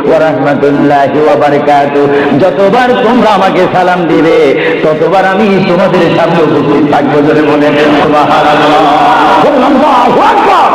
ওয়া রাহমাতুল্লাহি ওয়া বারাকাতুহু। যতবার তোমরা আমাকে সালাম দিবে ততবার আমি তোমাদের সামনে উপস্থিত থাকবো। জোরে বলেন সুবহানাল্লাহ। আল্লাহু আকবার।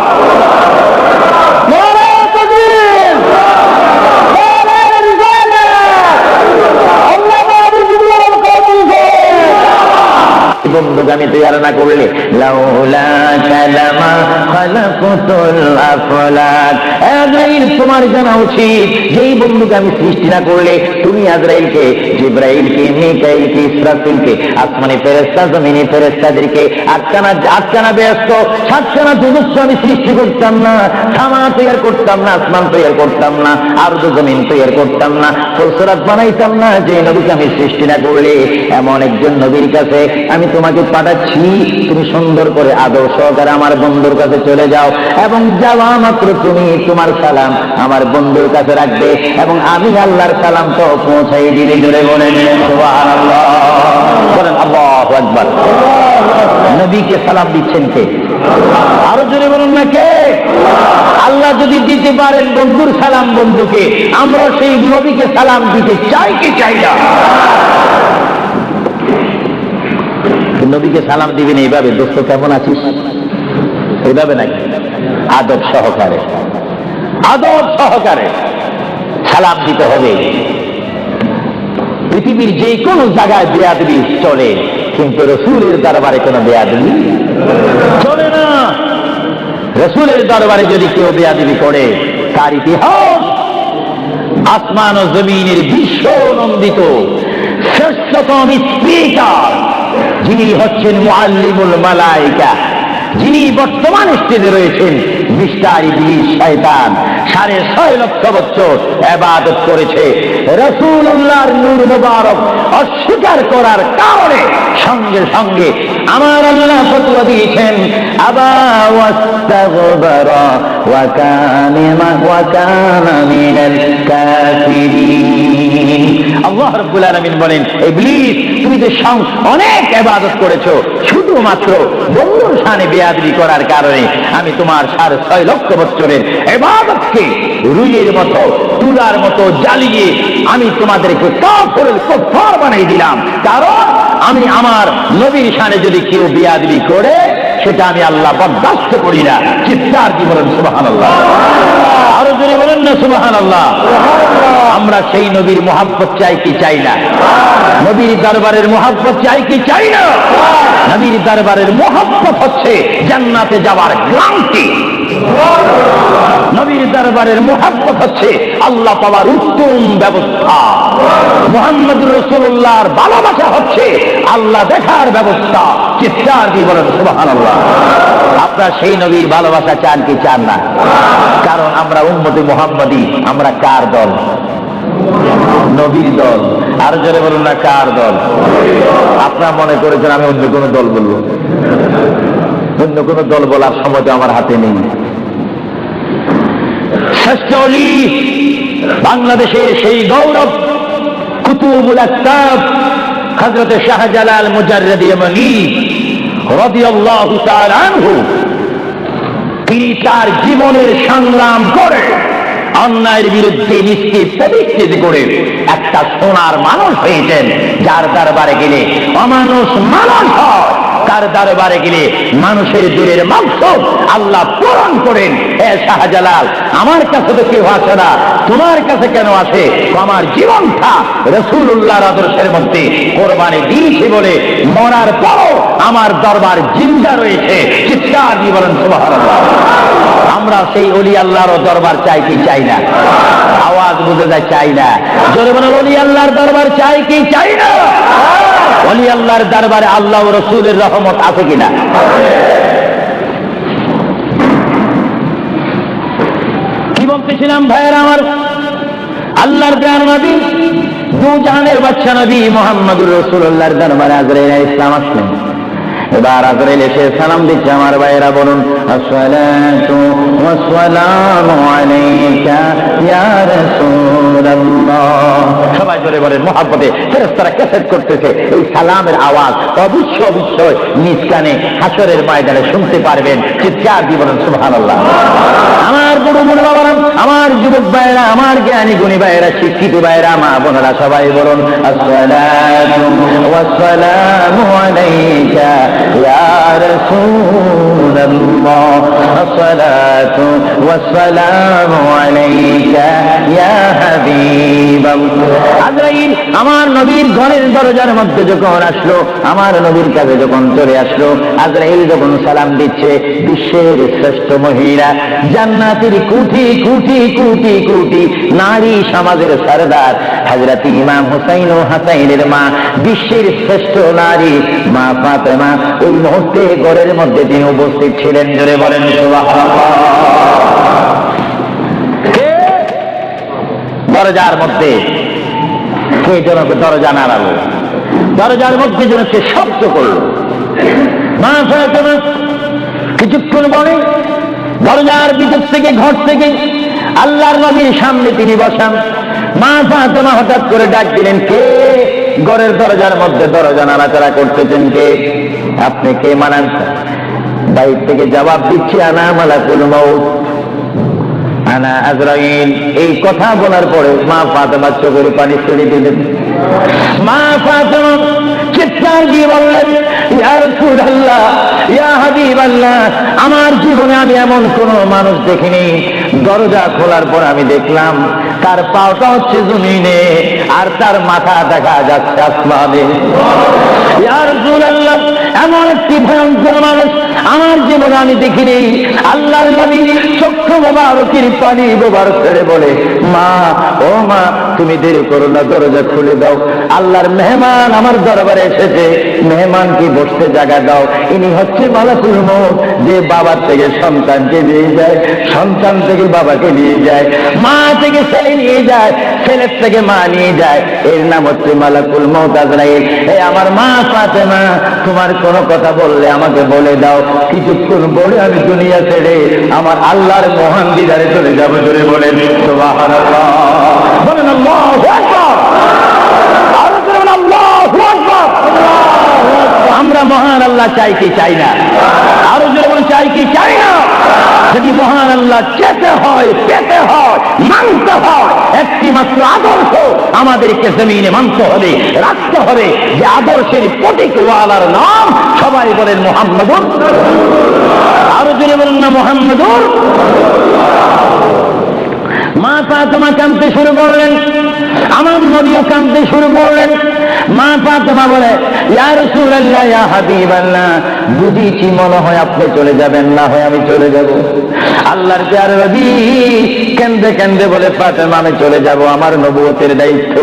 বন্ধুগামী তৈয়ার না করলে লাউলা কালামা খালাকুতুল আফলাক। আজরাইল, তোমার জানা উচিত যেই বন্ধুগামী সৃষ্টি না করলে তুমি আজরাইলকে, জিবরাইলকে, মিকাইলকে, ইসরাফিলকে, আসমানি ফেরেশতা, জমিনি ফেরেশতাদেরকে আটখানা ব্যস্ত 7খানা দুদস্য আমি সৃষ্টি করতাম না, সামা তৈয়ার করতাম না, আসমান তৈয়ার করতাম না, আরদ জমিন তৈয়ার করতাম না, ফুলসরাত বানাইতাম না যে নবীকে আমি সৃষ্টি না করলে। এমন একজন নবীর কাছে আমি তোমাকে পাঠাচ্ছি, তুমি সুন্দর করে আদর সহকারে আমার বন্ধুর কাছে চলে যাও এবং যাওয়া মাত্র তুমি তোমার সালাম আমার বন্ধুর কাছে রাখবে এবং আমি আল্লাহর সালাম তো পৌঁছাই দিলে। জোরে বলেন সুবহানাল্লাহ। বলেন আল্লাহু আকবার। নবীকে সালাম দিচ্ছেন কে? আরো জোরে বলুন না কে? আল্লাহ যদি দিতে পারেন বন্ধুর সালাম বন্ধুকে, আমরা সেই নবীকে সালাম দিতে চাই কি চাই না? নবীকে সালাম দিবেন এইভাবে, দোস্ত কেমন আছিস, এইভাবে নাকি? আদব সহকারে, আদব সহকারে সালাম দিতে হবে। পৃথিবীর যে কোনো জায়গায় বেয়াদবি চলে, কিন্তু রাসূলের দরবারে কোনো বেয়াদবি চলে না। রাসূলের দরবারে যদি কেউ বেয়াদবি করে, তার ইতিহাস আসমান ও জমিনের বিশ্ব নন্দিত শ্রেষ্ঠতম স্পিকার, যিনি হচ্ছেন মুআল্লিমুল মালায়েকা, যিনি বর্তমান স্টেজে রয়েছেন, মিস্টার ইবলিস শয়তান 6.5 লক্ষ বছর ইবাদত করেছে। রাসূলুল্লাহর নূর মুবারক অস্বীকার করার কারণে সঙ্গে সঙ্গে আমার আল্লাহ ফতোয়া দিয়েছেন, আবা ওয়াস্তাগবারা ওয়া কানা মিনাল কাফিরিন। আল্লাহ রাব্বুল আলামিন বলেন, ইবলিস তুমি তো অনেক ইবাদত করেছো, শুধুমাত্র বন্ধুর শানে বেয়াদবি করার কারণে আমি তোমার 6.5 লক্ষ বছরের ইবাদতকে রুইয়ের মতো, তুলার মতো জ্বালিয়ে আমি তোমাদেরকে কাফের বানিয়ে দিলাম। কারণ আমি আমার নবীর শানে যদি কেউ বেয়াদবি করে, সেটা আমি আল্লাহ বরদাস্ত করি না। চিৎকার কি বলেন সুবহানাল্লাহ। আরো জোরে বলেন না সুবহানাল্লাহ। আমরা সেই নবীর মুহাব্বত চাই কি চাই না? নবীর দরবারের মুহাব্বত চাই কি চাই না? নবীর দরবারের মুহাব্বত হচ্ছে জান্নাতে যাওয়ার গ্যারান্টি। নবীর দরবারের মুহাব্বত হচ্ছে আল্লাহ পাওয়ার উত্তম ব্যবস্থা। মুহাম্মদুর রাসূলুল্লাহর ভালোবাসা হচ্ছে আল্লাহ দেখার ব্যবস্থা। চিৎকার দিয়ে বলেন সুবহানাল্লাহ। আপনারা সেই নবীর ভালোবাসা চান কি চান না? কারণ আমরা উম্মতে মুহাম্মদী। আমরা কার দল? নবীর দল। আর জোরে বলুন না, কার দল? আপনারা মনে করেছেন আমি অন্য কোনো দল বলবো? অন্য কোনো দল বলার সময় তো আমার হাতে নেই। শ্রেষ্ঠ ওলি, বাংলাদেশের সেই গৌরব কুতুবুল আকতাব হযরত শাহজালাল মুজাররদ ইয়ামানি রাদিয়াল্লাহু তাআলা আনহু, তিনি তার জীবনের সংগ্রাম করে অন্যায়ের বিরুদ্ধে নিজকে প্রতিষ্ঠিত করে একটা সোনার মানুষ হয়েছেন, যার দরবারে গেলে অমানুষ মানুষ হয়, তার দরবারে গেলে মানুষের দূরের মাকসুদ আল্লাহ পূরণ করেন। হে শাহজালাল, আমার কাছে তো কেউ আসে না, তোমার কাছে কেন আসে? আমার জীবনটা রাসূলুল্লাহর আদর্শের মধ্যে কোরবানি দিয়েছি বলে মরার পরও আমার দরবার জিন্দা রয়েছে। চিৎকার দিয়ে বলেন সুবহানাল্লাহ। আমরা সেই ওলি আল্লাহর দরবার চাই কি চাই না? আওয়াজ বুঝে যায়, চাই না। জোরে বলেন, ওলি আল্লাহর দরবার চাই কি চাই না? ওলি আল্লাহর দরবারে আল্লাহ ও রাসূলের রহমত আছে কিনা? কি বলতেছিলাম ভাইয়েরা আমার? আল্লাহর প্রিয় নবী, দু জাহানের বাদশা নবী মুহাম্মদুর রাসূলুল্লাহর দরবারে আজরাইল আলাইহিস সালাম আসলেন। এবার আজরাইল এসে সালাম দিচ্ছে। আমার ভাইয়েরা বলুন, আসসালাতু ওয়াসসালামু আলাইকা ইয়া রাসূলুল্লাহ। সবাই ধরে বলেন মহাব্বতে ফেরেশতারা ক্যাসেট করতেছে, এই সালামের আওয়াজ অবশ্যই নিজ কানে হাসরের ময়দানে শুনতে পারবেন। চিৎকার দিয়ে বলেন সুবহানাল্লাহ। আমার বড় বড় বাবারা, আমার যুবক ভাইয়েরা, আমার জ্ঞানী গুণী ভাইয়েরা, শিক্ষিত ভাইয়েরা, মা বোনেরা, সবাই বলুন আসসালাতু ওয়াসসালামু আলাইকা ইয়া রাসূলুল্লাহ, আসসালাতু ওয়াসসালামু আলাইকা ইয়া হাবিবাল্লাহ। আজরাইল আমার নবীর ঘরের দরজার মধ্যে যখন আসলো, আমার নবীর কাছে যখন চলে আসলো, আজরাইল যখন সালাম দিচ্ছে, বিশ্বের শ্রেষ্ঠ মহিলা, জান্নাতের কোটি কোটি কোটি কোটি নারী সমাজের সরদার হযরত ইমাম হুসাইন ও হাসাইনের মা, বিশ্বের শ্রেষ্ঠ নারী মা ফাতেমা ওই মুহূর্তে ঘরের মধ্যে তিনি উপস্থিত ছিলেন। জোরে বলেন সুবহানাল্লাহ। দরজার মধ্যে কে যেন দরজা নাড়ালো, দরজার মধ্যে যেন সে শব্দ করলো। মা ফাতেমা কিছুক্ষণ পরে দরজার ভিতর থেকে, ঘর থেকে আল্লাহর নবীর সামনে তিনি বসান। মা ফাতেমা হঠাৎ করে ডাক দিলেন, কে ঘরের দরজার মধ্যে দরজা নাড়াচাড়া করতেছেন? কে আপনি? কে মানান? বাইর থেকে জবাব দিচ্ছে, আনা মালাকুল মউত, আনা আজরাইল। এই কথা বলার পরে মা ফাতেমা চোখের পানি ছেড়ে দিলেন। মা ফাতেমা চিৎকার দিয়ে বললেন, ইয়া রাসূলুল্লাহ, ইয়া হাবিবাল্লাহ, আমার জীবনে আমি এমন কোন মানুষ দেখিনি, দরজা খোলার পর আমি দেখলাম তার পাওটা হচ্ছে জমিনে আর তার মাথা দেখা যাচ্ছে আসমানে। ইয়া রাসূলুল্লাহ, এমন একটি ভয়ঙ্কর মানুষ আমার জীবনে আমি দেখিনি। আল্লাহর নবী চক্ষু মোবারকের পানি গোবার ছেড়ে বলে, মা, ও মা, তুমি দেরি করো না, দরজা খুলে দাও, আল্লাহর মেহমান আমার দরবারে এসেছে, মেহমানকে বসতে জায়গা দাও। ইনি হচ্ছে মালাকুল মউত, যে বাবার থেকে সন্তানকে নিয়ে যায়, সন্তান থেকে বাবাকে নিয়ে যায়, মা থেকে ছেলে নিয়ে যায়, ছেলের থেকে মা নিয়ে যায়, এর নাম হচ্ছে মালাকুল মউত আজরাইল। এই আমার মা ফাতেমা, তোমার কোনো কথা বললে আমাকে বলে দাও, কিছুক্ষণ বলে আমি দুনিয়া ছেড়ে আমার আল্লাহর মহান দিদারে চলে যাবো। জোরে বলেন সুবহানাল্লাহ। বলেন আল্লাহু আকবার। আরো বলেন আল্লাহু আকবার। আমরা মহান আল্লাহ চাই কি চাই না? আরো জোরে বলেন, চাই কি চাই না? যদি মহান আল্লাহ চেতে হয়, পেতে হয়, মানতে হয়, একটি মাত্র আদর্শ আমাদেরকে জমিনে মানতে হবে, রাখতে হবে, যে আদর্শের প্রতীকওয়ালার নাম সবাই বলেন মুহাম্মাদুর। আরো জোরে বলেন না মুহাম্মাদুর। মা ফাতেমা কাঁদতে শুরু করলেন, আমার নবীও কাঁদতে শুরু করলেন। মা ফাতেমা বলে, ইয়া রাসূলুল্লাহ, ইয়া হাবিবাল্লাহ, বুঝিছি মনে হয় আপনি চলে যাবেন, না হয় আমি চলে যাব। আল্লাহর প্যারে নবী কেন্দে কেন্দে বলে, ফাতেমা, আমি চলে যাব, আমার নবুয়তের দায়িত্ব,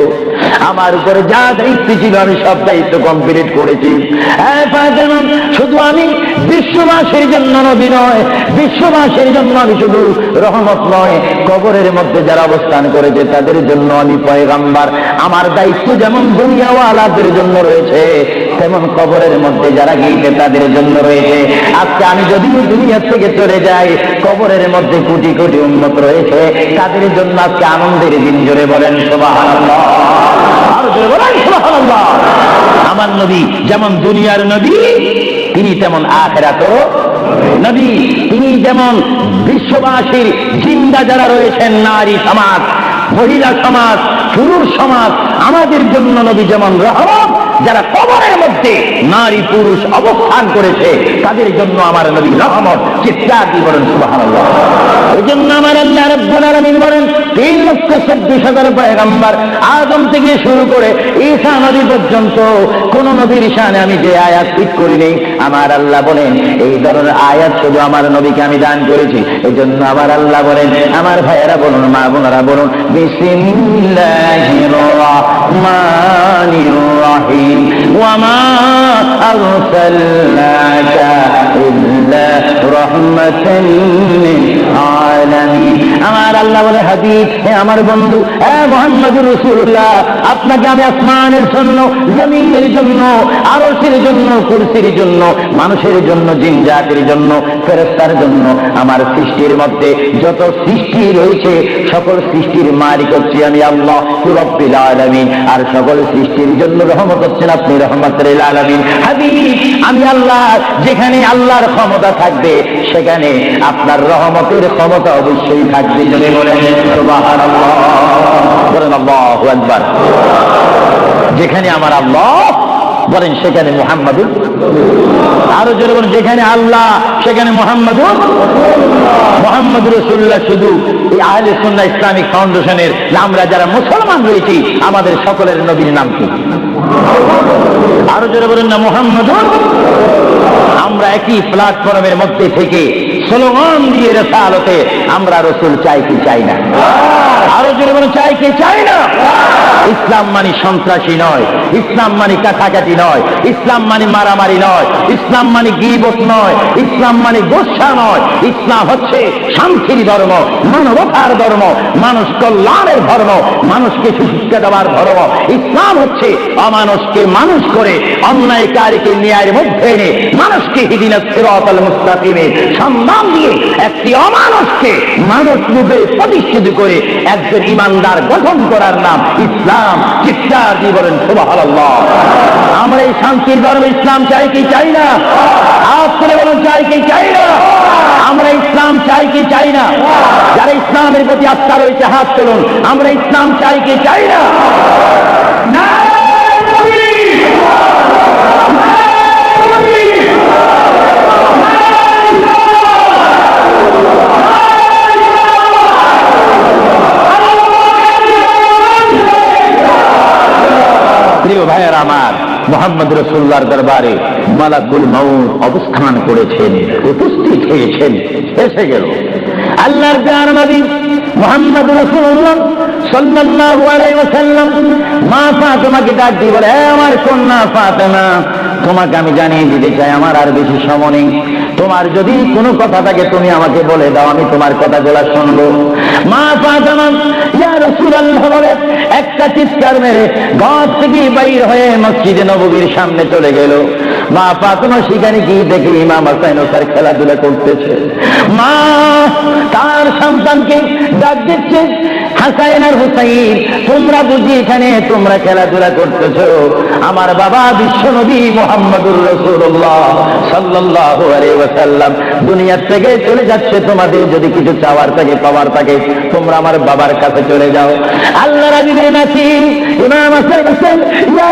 আমার উপরে যা দায়িত্ব ছিল আমি সব দায়িত্ব কমপ্লিট করেছি। হ্যাঁ ফাতেমা, শুধু আমি বিশ্ববাসীর জন্য নবী নয়, বিশ্ববাসীর জন্য আমি শুধু রহমত নয়, কবরের মধ্যে যারা অবস্থান করেছে তাদের জন্য আমি পয়গাম্বার। আমার দায়িত্ব যেমন দুনিয়াওয়ালাদের জন্য রয়েছে, তেমন কবরের মধ্যে যারা গিয়েছে তাদের জন্য রয়েছে। আজকে আমি যদি দুনিয়া থেকে চলে যাই, কবরের মধ্যে কোটি কোটি উম্মত রয়েছে, তাদের জন্য আজকে আনন্দের দিন। জোরে বলেন সুবহানাল্লাহ। আর জোরে বলেন সুবহানাল্লাহ। আমার নবী যেমন দুনিয়ার নবী, তিনি তেমন আখিরাতেরও নবী। তিনি যেমন বিশ্ববাসীর জিন্দা যারা রয়েছেন, নারী সমাজ, মহিলা সমাজ, পুরুষ সমাজ, আমাদের জন্য নবী যেমন রহমত, যারা কবরের মধ্যে নারী পুরুষ অবস্থান করেছে তাদের জন্য আমার নবী রহমত। চিৎকার দিয়ে বলেন সুবহানাল্লাহ। এই জন্য আমার আল্লাহ রাব্বুল আলামিন বলেন, 3,24,000 পয়গম্বর আদম থেকে শুরু করে ঈসা নবী পর্যন্ত কোন নবীর শানে আমি যে আয়াত ঠিক করি নেই, আমার আল্লাহ বলেন এই ধরনের আয়াত শুধু আমার নবীকে আমি দান করেছি। এই জন্য আমার আল্লাহ বলেন, আমার ভাইয়েরা বলুন, মা বোনেরা বলুন, বিসমিল্লাহির রাহমানির রাহিম, ওয়া মা আরসালনাকা ইল্লা রাহমাতাল লিল আলামিন। আমার আল্লাহ বলে হাবিব, হে আমার বন্ধু, হে মুহাম্মদুর রাসূলুল্লাহ, আপনাকে আমি আসমানের জন্য, জমিনের জন্য, আরশের জন্য, কুরসির জন্য, মানুষের জন্য, জিন জাতির জন্য, ফেরেশতার জন্য, আমার সৃষ্টির মধ্যে যত সৃষ্টি রয়েছে সকল সৃষ্টির মালিক হচ্ছি আমি আল্লাহ রাব্বুল আলামিন। আর সকল সৃষ্টির জন্য রহমত হচ্ছেন আপনি রহমাতুল আলামিন। হাবিব, আমি আল্লাহ, যেখানে আল্লাহর ক্ষমতা থাকবে সেখানে আপনার রহমতের ক্ষমতা অবশ্যই থাকবে। যদি বলেন সুবহানাল্লাহ, বলেন আল্লাহু আকবার। যেখানে আমার আল্লাহ বলেন সেখানে মুহাম্মাদুর, আরো জোরে বলেন যেখানে আল্লাহ সেখানে মুহাম্মাদুর রাসূলুল্লাহ। শুধু এই আহলে সুন্নাহ ইসলামিক ফাউন্ডেশনের আমরা যারা মুসলমান রয়েছি আমাদের সকলের নবীর নাম কি? আরো জোরে বলেন না মুহাম্মাদুর। আমরা একই প্ল্যাটফর্মের মধ্যে থেকে স্লোগান দিয়ে রিসালাতে আমরা রাসূল চাই কি চাই না? আরো জোরে বলেন চাই কি চাই না? ইসলাম মানে সন্ত্রাসী নয়, ইসলাম মানে কাটাকাটি নয়, ইসলাম মানে মারামারি নয়, ইসলাম মানে গীবত নয়, ইসলাম মানে গোসা নয়। ইসলাম হচ্ছে শান্তির ধর্ম, মানবতার ধর্ম, মানুষ কল্যাণের ধর্ম, মানুষকে শিক্ষা দেওয়ার ধর্ম। ইসলাম হচ্ছে অমানুষকে মানুষ করে, অন্যায়কারীকে ন্যায়ের মধ্যে এনে মানুষকে হিদিনাস সিরাতাল মুস্তাকিমের সন্ধান দিয়ে একটি অমানুষকে মানুষ রূপে প্রতিষ্ঠিত করে একজন ইমানদার গঠন করার নাম ইসলাম। চিৎকার দিয়ে বলেন সুবহানাল্লাহ। আমরা এই শান্তির ধর্ম ইসলাম চাই কি চাই না? আওয়াজ করে বলেন চাই কি চাই না? আমরা ইসলাম চাই কি চাই না? যারা ইসলামের প্রতি আস্থা রয়েছে হাত তুলুন। আমরা ইসলাম চাই কি চাই না? প্রিয় ভাইয়ের আমার, মুহাম্মদ রাসূলুল্লাহর দরবারে মালাকুল মউত অবস্থান করেছেন, উপস্থিত হয়েছেন, এসে গেল আল্লাহর প্রিয় নবী মুহাম্মদ রাসূলুল্লাহ সাল্লাল্লাহু আলাইহি ওয়াসাল্লাম। মা ফাতেমাকে ডাক দিয়ে বলে, হে আমার কন্যা ফাতেমা, তোমাকে আমি জানিয়ে দিতে চাই আমার আর বেশি সময় নেই। তোমার যদি কোনো কথা থাকে তুমি আমাকে বলে দাও, আমি তোমার কথাগুলো শুনবো। মা ফাতেমা ইয়া রাসূলুল্লাহ বলে একটা চিৎকার মেরে ঘর থেকে বাইর হয়ে মসজিদে নববীর সামনে চলে গেল। মা ফাতেমা সেখানে গিয়ে দেখে ইমাম হাসান ও তার খেলাধুলা করতেছে। মা তার সন্তানকে ডাক দিচ্ছে, হাসান আর হুসাইন, তোমরা বুঝি এখানে তোমরা খেলাধুলা করতেছো? আমার বাবা বিশ্বনবী মুহাম্মদুর রাসূলুল্লাহ সাল্লাল্লাহু আলাইহি ওয়াসাল্লাম দুনিয়া থেকে চলে যাচ্ছে। তোমাদের যদি কিছু চাওয়ার থাকে, পাওয়ার থাকে, তোমরা আমার বাবার কাছে চলে যাও। আল্লাহ রাব্বুল নাসি ইমাম হাসান হুসাইন ইয়া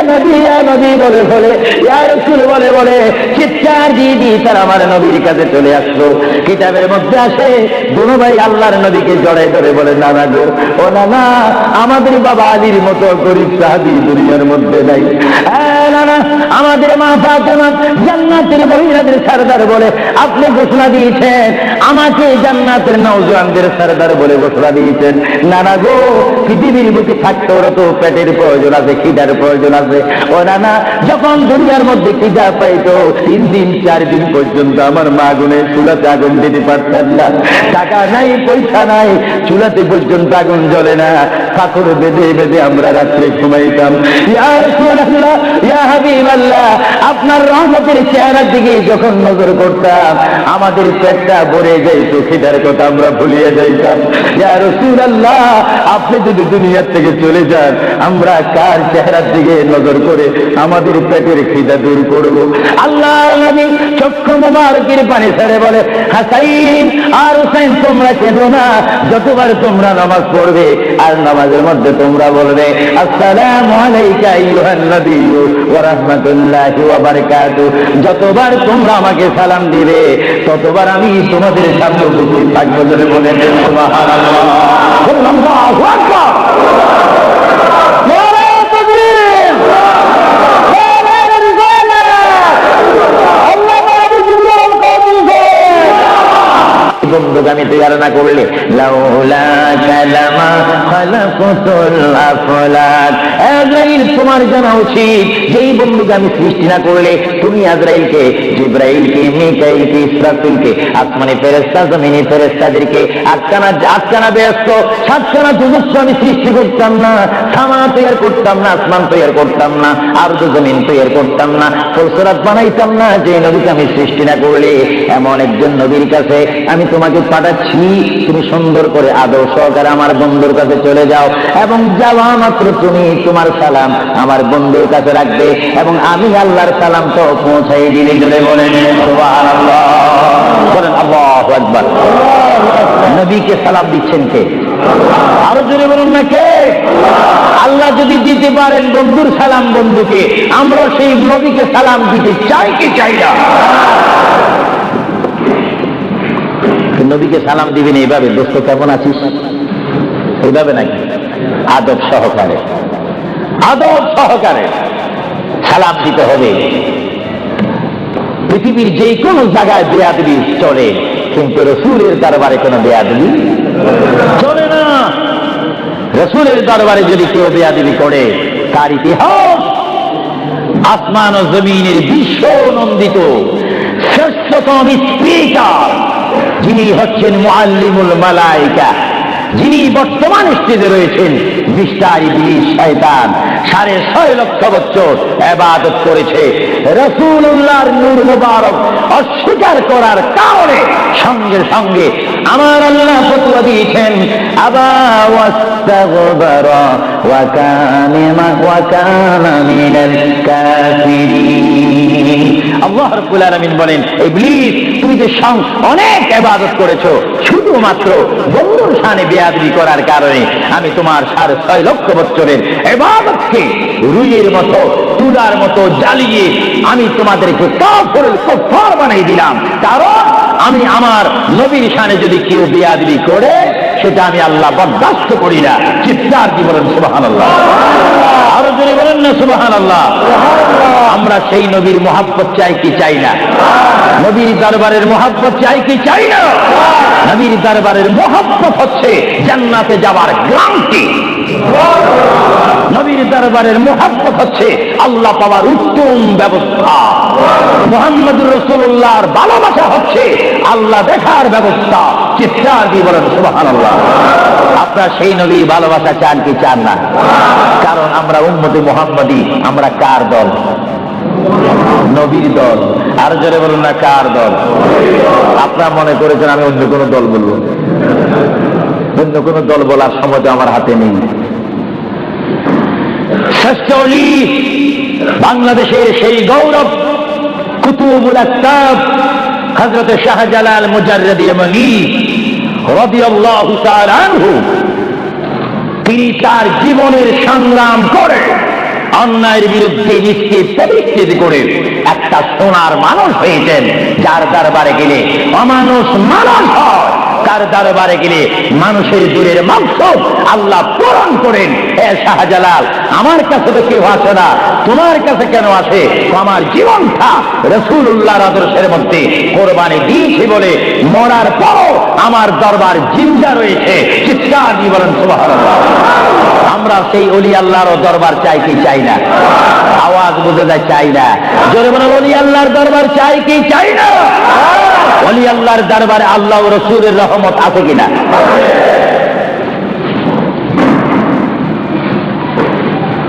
নবী বলে বলে, ইয়া রাসূল বলে বলে চিৎকার দিয়ে দিয়ে তারা আমার নবীর কাছে চলে আসলো। কিতাবের মধ্যে আসে দুনো ভাই আল্লাহর নবীকে জড়াই ধরে বলে, নানা গো, ও নানা, আমাদের বাবা আলীর মতো গরিব সাহাবী দুনিয়ার মধ্যে নাই। নানা, আমাদের মা ফাতেমা জান্নাতের মহিলাদের সরদার বলে আপনি ঘোষণা দিয়েছেন, আমাকে জান্নাতের নওজওয়ানদের সরদার বলে ঘোষণা দিয়েছেন। নানা গো, পৃথিবীর বুকে থাকতে ওরা তো পেটের প্রয়োজন আছে, খিদার প্রয়োজন আছে। ও নানা, যখন দুনিয়ার মধ্যে খিদা পাইতো 3 দিন 4 দিন পর্যন্ত আমার মা গুনে চুলাতে আগুন দিতে পারতেন না। টাকা নাই, পয়সা নাই, চুলাতে পর্যন্ত আগুন জ্বলে না, পাথর বেঁধে বেঁধে আমরা রাত্রে ঘুমাইতাম। ইয়া রাসূলুল্লাহ, ইয়া হাবিবাল্লাহ, আপনার রহমতের চেহারার দিকে যখন নজর করতাম আমাদের পেটটা ভরে যাইত, খিদার কথা আমরা ভুলিয়ে যাইতাম। ইয়া রাসূলুল্লাহ, আপনি যদি দুনিয়া থেকে চলে যান আমরা কার চেহারার দিকে নজর করে আমাদের পেটের খিদা দূর করব? আল্লাহর নবী চক্ষু মোবারকের পানি ছেড়ে বলে, হাসাইন আর হুসাইন, তোমরা কেঁদো না। যতবার তোমরা নামাজ পড়বে আর নামাজের মধ্যে তোমরা বলবে আসসালামু আলাইকা আইয়ুহান নবিয়্যু ওয়া রাহমাতুল্লাহি ওয়া বারাকাতুহু, যতবার তোমরা আমাকে সালাম দিবে ততবার আমি তোমাদের সামনে উপস্থিত থাকবো। বলে বলেন সুবহানাল্লাহ, আল্লাহু আকবার। বন্ধুগামী তৈরি না করলে লাউলা কালামা খালাকাতুল আফলাক। আজরাইল, তোমার জানা উচিত যেই বন্ধুকে আমি সৃষ্টি না করলে তুমি আজরাইলকে, জিবরাইলকে, মিকাইলকে, ইসরাফিলকে, আসমানি ফেরেশতা, জমিনি ফেরেশতাদেরকে আটখানা ব্যস্ত সাতখানা দুমুখ আমি সৃষ্টি করতাম না, সামা তৈরি করতাম না, আসমান তৈরি করতাম না, আরদ জমিন তৈরি করতাম না, ফুলসরাত বানাইতাম না যে নবীকে আমি সৃষ্টি না করলে। এমন একজন নবীর কাছে আমি তোমাকে পাঠাচ্ছি, তুমি সুন্দর করে আদর সহকারে আমার বন্ধুর কাছে চলে যাও, এবং যাওয়া মাত্র তুমি তোমার সালাম আমার বন্ধুর কাছে রাখবে, এবং আমি আল্লাহর সালাম তো পৌঁছাই দিলে। জোরে বলেন সুবহানাল্লাহ, বলেন আল্লাহু আকবার। নবীকে সালাম দিচ্ছেন কে? আরো জোরে বলুন না কে? আল্লাহ যদি দিতে পারেন বন্ধুর সালাম বন্ধুকে, আমরা সেই নবীকে সালাম দিতে চাই কি চাই না? নবীকে সালাম দিবেন এইভাবে, দোস্ত কেমন আছিস, এইভাবে নাকি? আদব সহকারে, আদব সহকারে সালাম দিতে হবে। পৃথিবীর যে কোনো জায়গায় বেয়াদবি চলে, কিন্তু রাসূলের দরবারে কোনো বেয়াদবি চলে না। রাসূলের দরবারে যদি কেউ বেয়াদবি করে, তার ইতিহাস আসমান ও জমিনের বিশ্ব নন্দিত শ্রেষ্ঠতম স্পিকার, যিনি হচ্ছেন মুআল্লিমুল মালায়েকা, যিনি বর্তমান স্টেজে রয়েছেন, মিস্টার ইবলিস শয়তান 6.5 লক্ষ বছর ইবাদত করেছে। রাসূলুল্লাহর নূর মুবারক অস্বীকার করার কারণে সঙ্গে সঙ্গে আমার আল্লাহ ফতোয়া দিয়েছেন, আবা ওয়াস্তাগবারা ওয়া কানা মিনাল কাফিরিন। আল্লাহ রাব্বুল আলামিন বলেন, ইবলিস তুমি যে অনেক ইবাদত করেছো, শুধুমাত্র বন্ধুর শানে বেয়াদবি করার কারণে আমি তোমার 6.5 লক্ষ বছরের ইবাদতকে রুইয়ের মতো, তুলার মতো জ্বালিয়ে আমি তোমাদেরকে কাফের বানিয়ে দিলাম। কারণ আমি আমার নবীর শানে যদি কেউ বেয়াদবি করে, সেটা আমি আল্লাহ বরদাস্ত করি না। চিৎকার দিয়ে বলেন সুবহানাল্লাহ, আরো জোরে বলেন না সুবহানাল্লাহ। আমরা সেই নবীর মহব্বত চাই কি চাই না? নবীর দরবারের মহব্বত চাই কি চাই না? নবীর দরবারের মহব্বত হচ্ছে জান্নাতে যাওয়ার গ্যারান্টি। নবীর দরবারের মহব্বত হচ্ছে আল্লাহ পাওয়ার উত্তম ব্যবস্থা। মুহাম্মদুর রাসূলুল্লাহর ভালোবাসা হচ্ছে আল্লাহ দেখার ব্যবস্থা। চিৎকার দিয়ে বলেন সুবহানাল্লাহ। আপনারা সেই নবীর ভালোবাসা চান কি চান না? কারণ আমরা উম্মতে মুহাম্মদী। আমরা কার দল? নবীর দল। আর জোরে বলুন না, কার দল? আপনারা মনে করেছেন আমি অন্য কোন দল বলবো? অন্য কোন দল বলার সময় আমার হাতে নেই। শ্রেষ্ঠ ওলি, বাংলাদেশের সেই গৌরব কুতুবুল আকতাব হযরত শাহজালাল মুজাররদি ইয়ামানি রাদিয়াল্লাহু তাআলা আনহু, তিনি তার জীবনের সংগ্রাম করে অন্যায়ের বিরুদ্ধে নিজকে প্রতিষ্ঠিত করে একটা সোনার মানুষ হয়েছেন, যার দরবারে গেলে অমানুষ মানুষ হয়, তার দরবারে গেলে মানুষের দূরের মাকসুদ আল্লাহ পূরণ করেন। হে শাহজালাল, আমার কাছে তো কেউ আসে না, তোমার কাছে কেন আসে? আমার জীবনটা রাসূলুল্লাহর আদর্শের মধ্যে কোরবানি দিয়েছি বলে মরার পরও আমার দরবার জিন্দা রয়েছে। চিৎকার দিয়ে বলেন সুবহানাল্লাহ। আমরা সেই ওলি আল্লাহর দরবার চাই কি চাই না? আওয়াজ বুঝে যায়, চাই না। জোরে বলেন, ওলি আল্লাহর দরবার চাই কি চাই না? ওলি আল্লাহর দরবারে আল্লাহ ও রাসূলের রহমত আছে কিনা?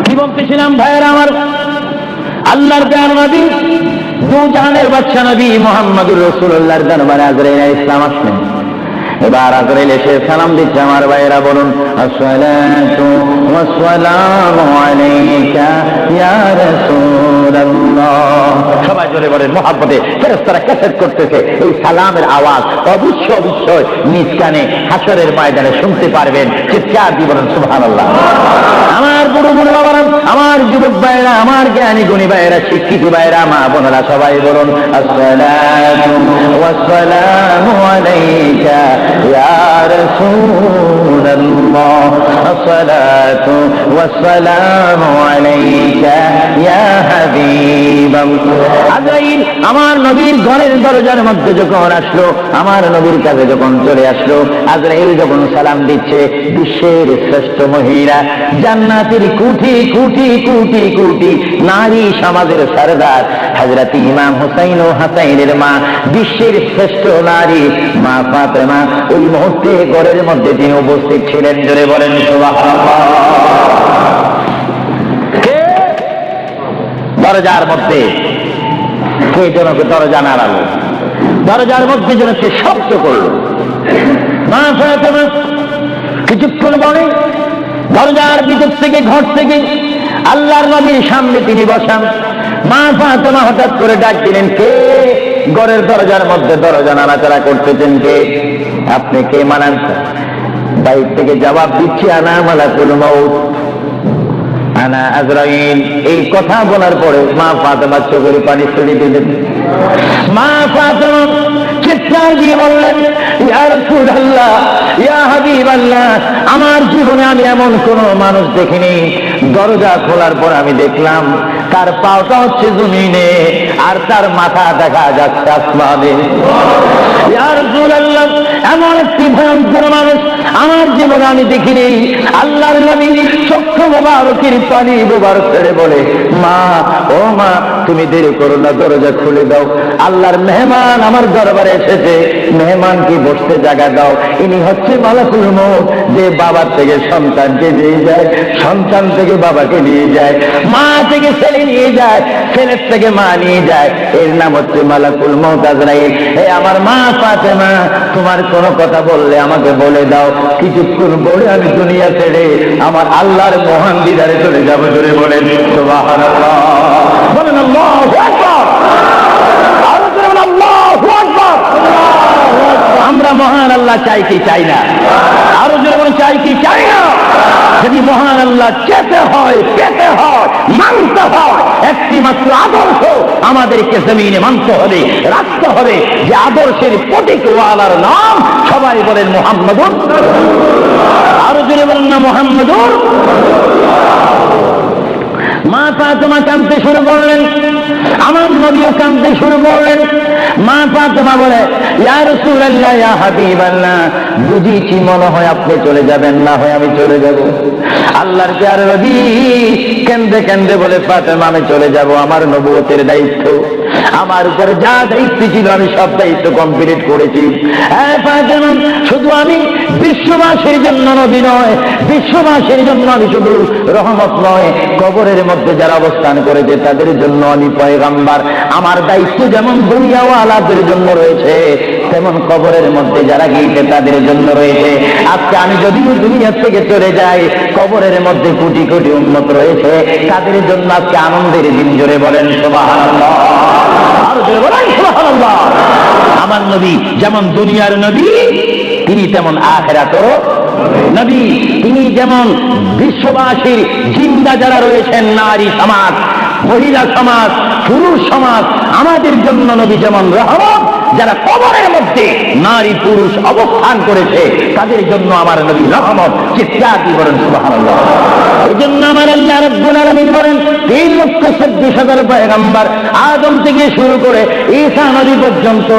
কি বলতেছিলাম ভাইয়েরা আমার? আল্লাহর প্রিয় নবী, দু জাহানের বাদশা নবী মুহাম্মদুর রাসূলুল্লাহর দরবারে আজরাইল আলাইহিস সালাম আসলেন। এবার আজরাইল এসে সালাম দিচ্ছে। আমার ভাইয়েরা বলুন, আসসালাতু ওয়াসসালামু আলাইকা ইয়া রাসূলুল্লাহ। সবাই জোরে বলেন মুহাব্বতে। ফেরেশতারা ক্যাসেট করতেছে, এই সালামের আওয়াজ অবশ্যই নিজ কানে হাসরের ময়দানে শুনতে পারবেন। চিৎকার দিয়ে বলেন সুবহানাল্লাহ। আমার বুড়ো বুড়ো বাবারা, আমার যুবক ভাইয়েরা, আমার জ্ঞানী গুণী ভাইয়েরা, শিক্ষিত ভাইয়েরা, মা বোনেরা, সবাই বলুন আসসালাতু ওয়াসসালামু আলাইকা ইয়া রাসূলুল্লাহ। রাসূলুল্লাহ আসসালাতু ওয়াসসালামু আলাইকা ইয়া হাবিবাল্লাহ। আজরাইল আমার নবীর ঘরের দরজার মধ্যে যখন আসলো, আমার নবীর কাছে যখন চলে আসলো, আজরাইল যখন সালাম দিচ্ছে, বিশ্বের শ্রেষ্ঠ মহিলা, জান্নাতের কোটি কোটি কোটি কোটি নারী সমাজের সরদার হযরত ইমাম হুসাইন ও হাসাইনের মা, বিশ্বের শ্রেষ্ঠ নারী মা ফাতেমা ওই মুহূর্তে ঘরের মধ্যে তিনি উপস্থিত ছিলেন। জোরে বলেন সুবহানাল্লাহ। দরজার মধ্যে কে যেন দরজা নাড়ালো, দরজার মধ্যে যেন সে শব্দ করল। মা ফাতেমা কিছুক্ষণ পরে দরজার ভিতর থেকে, ঘর থেকে আল্লাহর নবীর সামনে তিনি বসান। মা ফাতেমা হঠাৎ করে ডাক দিলেন, কে ঘরের দরজার মধ্যে দরজা নাড়াচাড়া করতেছেন? কে আপনি? কে মানান? বাইর থেকে জবাব দিচ্ছি, আনা মালাকুল মউত, আনা আজরাইল। এই কথা বলার পরে মা ফাতেমা চোখের পানি ছেড়ে দিলেন। মা ফাতেমা চিৎকার দিয়ে বললেন, ইয়া রাসূলুল্লাহ, ইয়া হাবিবাল্লাহ, আমার জীবনে আমি এমন কোন মানুষ দেখিনি, দরজা খোলার পর আমি দেখলাম তার পাওটা হচ্ছে জমিনে আর তার মাথা দেখা যাচ্ছে আসমানে। ইয়া রাসূলুল্লাহ, এমন একটি ভয়ঙ্কর মানুষ আমার জীবনে আমি দেখিনি। আল্লাহর নবী চক্ষু মোবারকের পানি মোবারক ছেড়ে বলে, মা, ও মা, তুমি দেরি করো না, দরজা খুলে দাও, আল্লাহর মেহমান আমার দরবারে এসেছে, মেহমানকে বসতে জায়গা দাও। ইনি হচ্ছে মালাকুল মউত, যে বাবার থেকে সন্তানকে নিয়ে যায়, সন্তান থেকে বাবাকে নিয়ে যায়, মা থেকে ছেলে নিয়ে যায়, ছেলের থেকে মা নিয়ে যায়, এর নাম হচ্ছে মালাকুল মউত আজরাইল। হে আমার মা ফাতেমা, তোমার কোনো কথা বললে আমাকে বলে দাও, কিছুক্ষণ পরে আমি দুনিয়া ছেড়ে আমার আল্লাহর মহান দিদারে চলে যাবো। জোরে বলেন সুবহানাল্লাহ। বলেন আল্লাহু আকবার। আরো জোরে বলেন আল্লাহু আকবার। আমরা মহান আল্লাহ চাই কি চাই না? আরো জোরে বলেন চাই কি চাই না? যদি মহান আল্লাহ চেতে হয়, পেতে হয়, মানতে হয়, একটি মাত্র আদর্শ আমাদেরকে জমিনে মানতে হবে, রাখতে হবে, যে আদর্শের প্রতীকওয়ালার নাম সবাই বলেন মুহাম্মাদুর। আরো জোরে বলেন না মুহাম্মাদুর। মা ফাতেমা কাঁদতে শুরু করলেন, আমার নবীও কাঁদতে শুরু করলেন। মা ফাতেমা বলে, ইয়া রাসূলুল্লাহ, ইয়া হাবিবাল্লাহ, বুঝিছি মনে হয় আপনি চলে যাবেন, না হয় আমি চলে যাব। আল্লাহর প্যারা নবী কেন্দে কেন্দে বলে, ফাতেমা আমি চলে যাব, আমার নবুয়তের দায়িত্ব, আমার উপরে যা দায়িত্ব ছিল আমি সব দায়িত্ব কমপ্লিট করেছি। হ্যাঁ ফাতেমা, শুধু আমি বিশ্ববাসীর জন্য নবী নয়, বিশ্ববাসীর জন্য আমি শুধু রহমত নয়, কবরের মধ্যে যারা অবস্থান করেছে তাদের জন্য আমি পয়গাম্বার। আমার দায়িত্ব যেমন দুনিয়াওয়ালাদের জন্য রয়েছে, তেমন কবরের মধ্যে যারা গিয়েছে তাদের জন্য রয়েছে। আজকে আমি যদিও দুনিয়া থেকে চলে যাই, কবরের মধ্যে কোটি কোটি উম্মত রয়েছে, তাদের জন্য আজকে আনন্দের দিন। জোরে বলেন সুবহানাল্লাহ। আর জোরে বলেন সুবহানাল্লাহ। আমার নবী যেমন দুনিয়ার নবী, তিনি তেমন আখিরাতেরও নবী। তিনি যেমন বিশ্ববাসীর জিন্দা যারা রয়েছেন, নারী সমাজ, মহিলা সমাজ, পুরুষ সমাজ, আমাদের জন্য নবী যেমন রহমত, যারা কবরের মধ্যে নারী পুরুষ অবস্থান করেছে তাদের জন্য আমার নবী রহমত। চিৎকার দিয়ে বলেন সুবহানাল্লাহ। এই জন্য আমার আল্লাহ রাব্বুল আলামিন বলেন, 3,26,000 পয়গম্বর আদম থেকে শুরু করে ঈসা নবী পর্যন্ত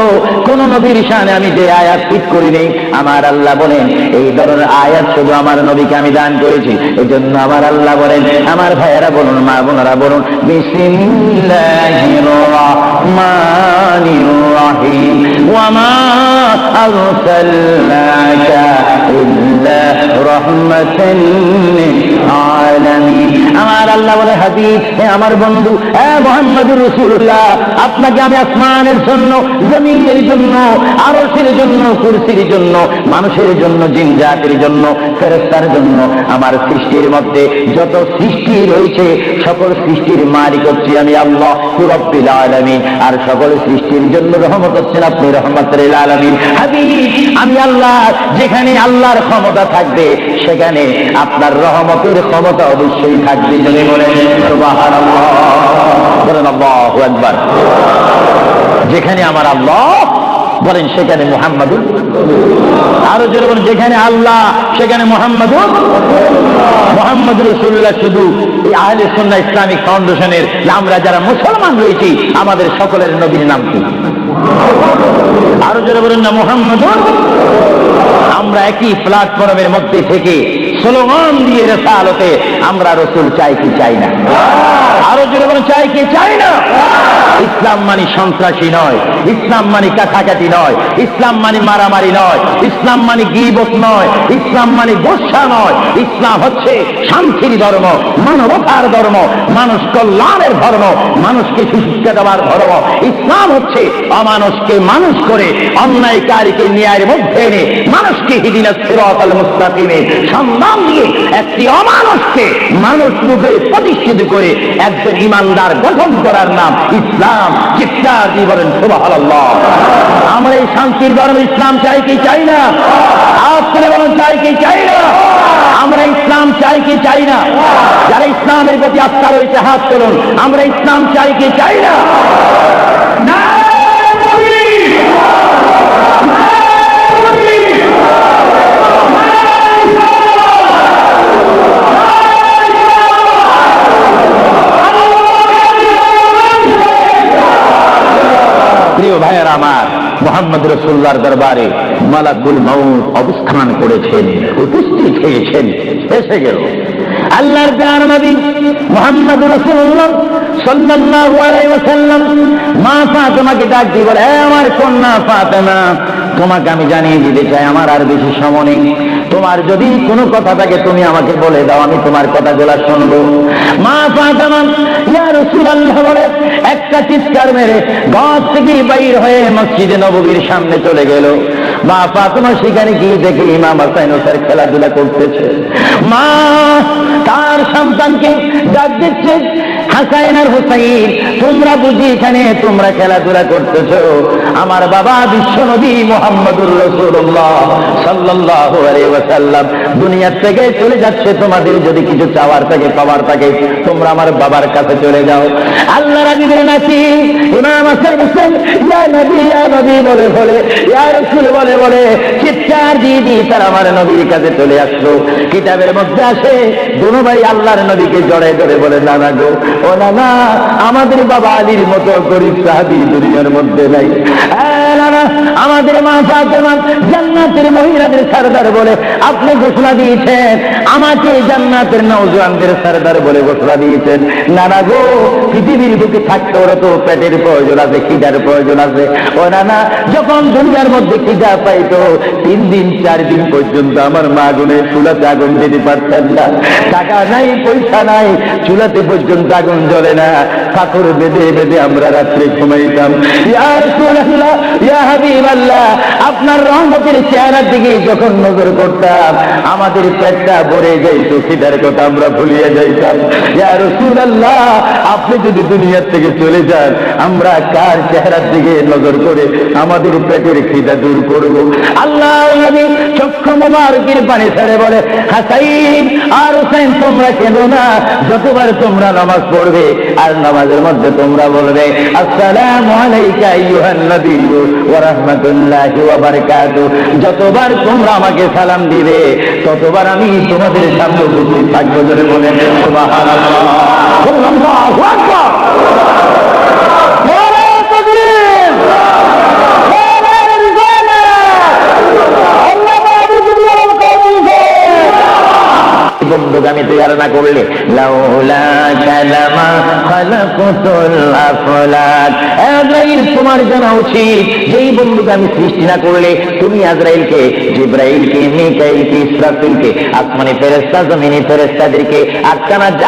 কোন নবীর শানে আমি যে আয়াত ঠিক করি নেই, আমার আল্লাহ বলেন এই ধরনের আয়াত শুধু আমার নবীকে আমি দান করেছি। এই জন্য আমার আল্লাহ বলেন, আমার ভাইয়েরা বলুন, মা বোনেরা বলুন, বিসমিল্লাহির রাহমানির রাহিম, ওয়া মা আরসালনাকা ইল্লা রাহমাতান লিল আলামিন। আমার আল্লাহ বলে, হাবিব, হে আমার বন্ধু, হে মুহাম্মদুর রাসূলুল্লাহ, আপনাকে আমি আসমানের জন্য, জমিনের জন্য, আরশের জন্য, কুরসির জন্য, মানুষের জন্য, জিন জাতির জন্য, ফেরেশতার জন্য, আমার সৃষ্টির মধ্যে যত সৃষ্টি রয়েছে সকল সৃষ্টির মালিক হচ্ছি আমি আল্লাহ রাব্বুল আলামিন। আর সকল সৃষ্টির জন্য রহমত হচ্ছেন আপনি রহমাতুল লিল আলামিন। হাবিব, আমি আল্লাহ, যেখানে আল্লাহর ক্ষমতা থাকবে সেখানে আপনার রহমতের ক্ষমতা অবশ্যই থাকবে। যদি বলেন সুবহানাল্লাহ, বলেন আল্লাহু আকবার। যেখানে আমার আল্লাহ বলেন সেখানে মুহাম্মাদুর, আরো জোরে বলেন যেখানে আল্লাহ সেখানে মুহাম্মাদুর রাসূলুল্লাহ। শুধু এই আহলে সুন্নাহ ইসলামিক ফাউন্ডেশনের আমরা যারা মুসলমান রয়েছি আমাদের সকলের নবীর নাম কি? আরো জোরে বলেন না মুহাম্মাদুর। আমরা একই প্ল্যাটফর্মের মধ্যে থেকে স্লোগান দিয়ে রিসালাতে আমরা রাসূল চাই কি চাই না? আরো জোরে বলেন চাই কি চাই না? ইসলাম মানে সন্ত্রাসী নয়, ইসলাম মানে কাটাকাটি নয়, ইসলাম মানে মারামারি নয়, ইসলাম মানে গীবত নয়, ইসলাম মানে গোসা নয়। ইসলাম হচ্ছে শান্তির ধর্ম, মানবতার ধর্ম, মানুষ কল্যাণের ধর্ম, মানুষকে সুশিক্ষা দেওয়ার ধর্ম। ইসলাম হচ্ছে অমানুষকে মানুষ করে অন্যায়কারীকে ন্যায়ের মধ্যে এনে মানুষকে হিদিনাস সিরাতাল মুস্তাকিমের সন্ধান দিয়ে একটি অমানুষকে মানুষ রূপে প্রতিষ্ঠিত করে একজন ইমানদার গঠন করার নাম ইসলাম। চিৎকার দিয়ে বলেন সুবহানাল্লাহ। আমরা এই শান্তির ধর্ম ইসলাম চাই কি চাই না? আপনারা বলেন চাই কি চাই না? আমরা ইসলাম চাই কি চাই না? যারা ইসলামের প্রতি আস্থা রয়েছে হাত তুলুন। আমরা ইসলাম চাই কি চাই না? প্রিয় ভাইয়েরা আমার, মুহাম্মদ রাসূলুল্লাহর দরবারে মালাকুল মউত অবস্থান করেছেন, উপস্থিত হয়েছেন, এসে গেল আল্লাহর প্রিয় নবী মুহাম্মদ রাসূলুল্লাহ সাল্লাল্লাহু আলাইহি ওয়াসাল্লাম। মা ফাতেমাকে ডাক দিয়ে বলে, হে আমার কন্যা ফাতেমা, তোমাকে আমি জানিয়ে দিতে চাই আমার আর বেশি সময় নেই। তোমার যদি কোনো কথা থাকে তুমি আমাকে বলে দাও, আমি তোমার কথাগুলো শুনবো। মা ফাতেমা ইয়া রাসূলুল্লাহ বলে একটা চিৎকার মেরে ঘর থেকে বাইর হয়ে মসজিদে নববীর সামনে চলে গেল। মা ফাতেমা সেখানে গিয়ে দেখে ইমাম হাসান হোসেন খেলাধুলা করতেছে। মা তার সন্তানকে ডাক দিচ্ছে, হাসান আর হুসাইন, তোমরা বুঝি এখানে তোমরা খেলাধুলা করতেছো? আমার বাবা বিশ্বনবী মুহাম্মদুর রাসূলুল্লাহ সাল্লাল্লাহু আলাইহি ওয়াসাল্লাম দুনিয়ার থেকে চলে যাচ্ছে। তোমাদের যদি কিছু চাওয়ার থাকে, পাওয়ার থাকে, তোমরা আমার বাবার কাছে চলে যাও। আল্লাহর হাবিবের নাতি ইমাম হাসান হোসেন ইয়া নবী বলে বলে, ইয়া রাসূল বলে বলে চিৎকার দিয়ে দিয়ে তারা আমার নবীর কাছে চলে আসলো। কিতাবের মধ্যে আসে দুনো ভাই আল্লাহর নবীকে জড়ে ধরে বলে, নানা গো, ও নানা, আমাদের বাবা আলীর মতো গরিব সাহাবী দুনিয়ার মধ্যে নাই। নানা, আমাদের মা ফাতেমা জান্নাতের মহিলাদের সরদার বলে আপনি ঘোষণা দিয়েছেন, আমাকে জান্নাতের নওজওয়ানদের সরদার বলে ঘোষণা দিয়েছেন। নানা গো, পৃথিবীর বুকে থাকতে ওরা তো পেটের প্রয়োজন আছে, খিদার প্রয়োজন আছে। ও নানা, যখন দুনিয়ার মধ্যে খিদা পাইতো 3 দিন 4 দিন পর্যন্ত আমার মা গুনে চুলাতে আগুন দিতে পারতেন না। টাকা নাই, পয়সা নাই, চুলাতে পর্যন্ত আগুন জ্বলে না, পাথর বেঁধে বেঁধে আমরা রাত্রে ঘুমাইতাম। ইয়া রাসূলুল্লাহ, ইয়া হাবিবাল্লাহ, আপনার রহমতের চেহারার দিকে যখন নজর করতাম আমাদের পেটটা ভরে যাইত, খিদার কথা আমরা ভুলিয়ে যাইতাম। ইয়া রাসূলুল্লাহ, আপনি যদি দুনিয়ার থেকে চলে যান আমরা কার চেহারার দিকে নজর করে আমাদের পেটের খিদা দূর করব? আল্লাহর নবী চক্ষু মোবারকের পানি ছেড়ে বলে, হাসাইন আর হুসাইন, তোমরা কেন না? যতবার তোমরা নামাজ পড়বে আর নামাজের মধ্যে তোমরা বলবে আসসালামু আলাইকা আইয়ুহান নবিয়্যু ওয়া রাহমাতুল্লাহি ওয়া বারাকাতুহু, যতবার তোমরা আমাকে সালাম দিবে ততবার আমি তোমাদের সামনে উপস্থিত থাকবো। জোরে বলেন সুবহানাল্লাহ, আল্লাহু আকবার। বন্ধুগামী তৈয়ার না করলে লাউলা কালামা খালাকুতুল আফলাক। আজরাইল, তোমার জানা উচিত যেই বন্ধুগামী সৃষ্টি না করলে তুমি আজরাইলকে, জিবরাইলকে, মিকাইলকে, ইসরাফিলকে, আসমানি ফেরেশতা, জমিনি ফেরেশতাদেরকে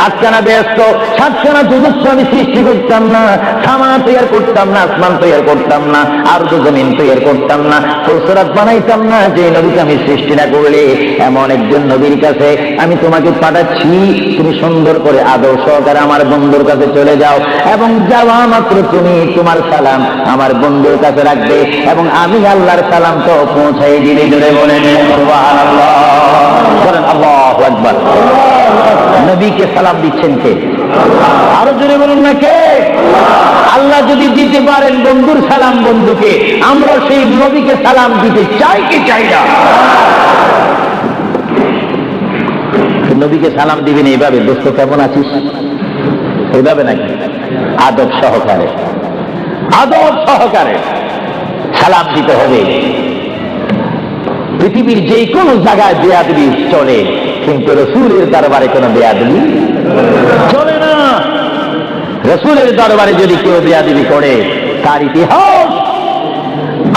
আটখানা ব্যস্ত 7খানা যুদ্ধ আমি সৃষ্টি করতাম না, সামা তৈয়ার করতাম না, আসমান তৈয়ার করতাম না, আর জমিন তৈয়ার করতাম না, ফুলসরাত বানাইতাম না যে নবীকে আমি সৃষ্টি না করলে। এমন একজন নবীর কাছে আমি তোমাকে পাঠাচ্ছি, তুমি সুন্দর করে আদর সহকারে আমার বন্ধুর কাছে চলে যাও এবং যাওয়া মাত্র তুমি তোমার সালাম আমার বন্ধুর কাছে রাখবে এবং আমি আল্লাহর সালাম তো পৌঁছাই দিলে। জোরে বলেন সুবহানাল্লাহ, বলেন আল্লাহু আকবার। নবীকে সালাম দিচ্ছেন কে? আরো জোরে বলুন না কে? আল্লাহ যদি দিতে পারেন বন্ধুর সালাম বন্ধুকে, আমরা সেই নবীকে সালাম দিতে চাই কি চাই না? নবীকে সালাম দিবেন এইভাবে, দোস্ত কেমন আছিস, এইভাবে নাকি? আদব সহকারে, আদব সহকারে সালাম দিতে হবে। পৃথিবীর যে কোনো জায়গায় বেয়াদবি চলে, কিন্তু রাসূলের দরবারে কোনো বেয়াদবি চলে না। রাসূলের দরবারে যদি কেউ বেয়াদবি করে, তার ইতিহাস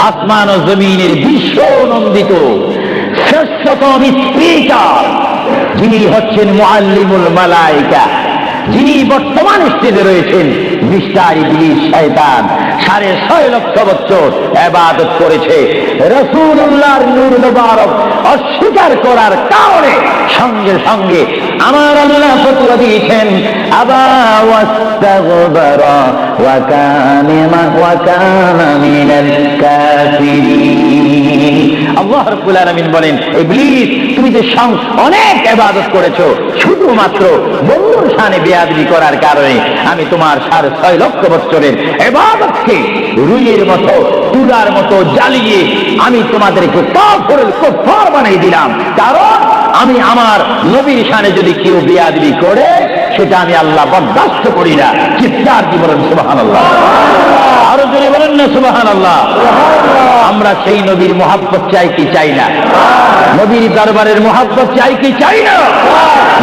আসমান ও জমিনের বিশ্ব নন্দিত শ্রেষ্ঠতম স্পিকার, যিনি হচ্ছেন মুআল্লিমুল মালায়েকা, যিনি বর্তমান স্টেজে রয়েছেন, মিস্টার ইবলিস শয়তান 6.5 লক্ষ বছর ইবাদত করেছে। রাসূলুল্লাহর নূর মুবারক অস্বীকার করার কারণে সঙ্গে সঙ্গে আমার আল্লাহ ফতোয়া দিয়েছেন, আবা ওয়াস্তাগবারা ওয়া কানা মিনাল কাফিরিন। আল্লাহ রাব্বুল আলামিন বলেন, ইবলিস তুমি যে অনেক ইবাদত করেছো, শুধুমাত্র বন্ধুর শানে বেয়াদবি করার কারণে আমি তোমার 6.5 লক্ষ বছরের ইবাদতকে রুইয়ের মতো, তুলার মতো জ্বালিয়ে আমি তোমাদেরকে কুফার বানিয়ে দিলাম। কারণ আমি আমার নবীর শানে যদি কেউ বেয়াদবি করে, সেটা আমি আল্লাহ বরদাস্ত করি না। চিৎকার দিয়ে বলেন সুবহানাল্লাহ। আরো জোরে বলেন না সুবহানাল্লাহ। আমরা সেই নবীর মুহাব্বত চাই কি চাই না? নবীর দরবারের মুহাব্বত চাই কি চাই না?